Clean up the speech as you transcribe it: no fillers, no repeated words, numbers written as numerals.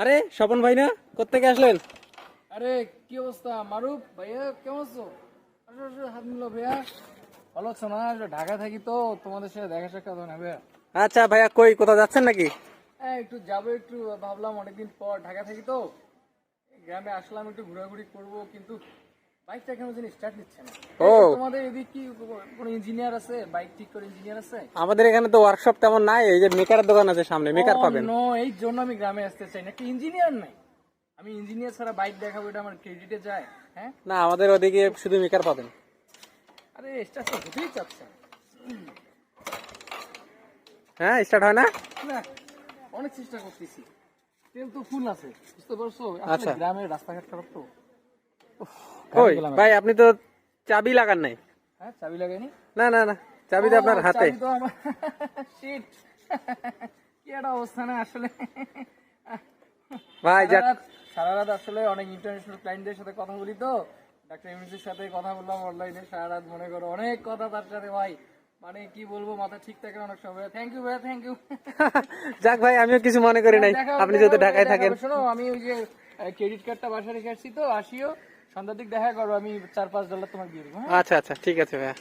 আরে স্বপন ভাই না, কোত্থেকে আসলেন? আরে কি অবস্থা মারুফ ভাইয়া, কেমন আছো? আসো আসো, হাত মিলো ভাইয়া। ভালো আছো না? ঢাকা থাকি তো, তোমাদের সাথে দেখা সাক্ষাৎ হয় না ভাইয়া। আচ্ছা ভাইয়া, কই কোথাও যাচ্ছেন নাকি? হ্যাঁ, একটু যাবো, একটু ভাবলাম অনেকদিন পর ঢাকা থাকি তো, গ্রামে আসলাম একটু ঘোরাঘুরি করব, কিন্তু বাইকটা কেন জানি স্টার্ট নিচ্ছে না। ও, তোমাদের এদিকে কি কোনো ইঞ্জিনিয়ার আছে? বাইক ঠিক করে ইঞ্জিনিয়ার আছে? আমাদের এখানে তো ওয়ার্কশপ তেমন নাই, এই যে মেকারের দোকান আছে সামনে, মেকার পাবেন। নো, এই জন্য আমি গ্রামে আসতে চাই না, একটা ইঞ্জিনিয়ার নাই। আমি ইঞ্জিনিয়ার ছাড়া বাইক দেখাবো, এটা আমার ক্রেডিটে যায়? হ্যাঁ, না, আমাদের ওদিকে শুধু মেকার পাবেন। আরে স্টার্ট তো হতেই চাচ্ছে না। হ্যাঁ, স্টার্ট হয় না। না, অনেক চেষ্টা করতেছি, তেল তো ফুল আছে, বুঝতে পারছো? আচ্ছা। আসলে গ্রামের রাস্তাঘাট খারাপ তো। উফ, কই ঘামে গেলাম ভাই, একদম। আপনি তো চাবি লাগান নাই। হ্যাঁ, চাবি লাগাইনি। না না না, চাবি তো আপনার হাতে। চাবি তো আমার শিট, কি একটা অবস্থা না আসলে। ভাই যাক। সারা রাত আসলে অনেক ইন্টারন্যাশনাল ক্লায়েন্টদের সাথে কথা বলি তো, ডাক্তার ইউনিসের সাথে কথা বললাম অনলাইনে সারা রাত, মনে করো অনেক কথা তার সাথে ভাই, মানে কি বলবো, মাথা ঠিক থাকে না অনেক সময়। থ্যাংক ইউ ভাইয়া, থ্যাংক ইউ। যাক ভাই, আমিও কিছু মনে করি নাই, আপনি যেহেতু ঢাকায় থাকেন। শোনো, আমি ওই যে ক্রেডিট কার্ডটা বাসায় রেখে আসছি তো, আসিও সন্ধ্যার দিক দেখা করো, আমি $4-5 তোমার দিয়ে দেবো। হ্যাঁ, আচ্ছা আচ্ছা, ঠিক আছে ভাইয়া।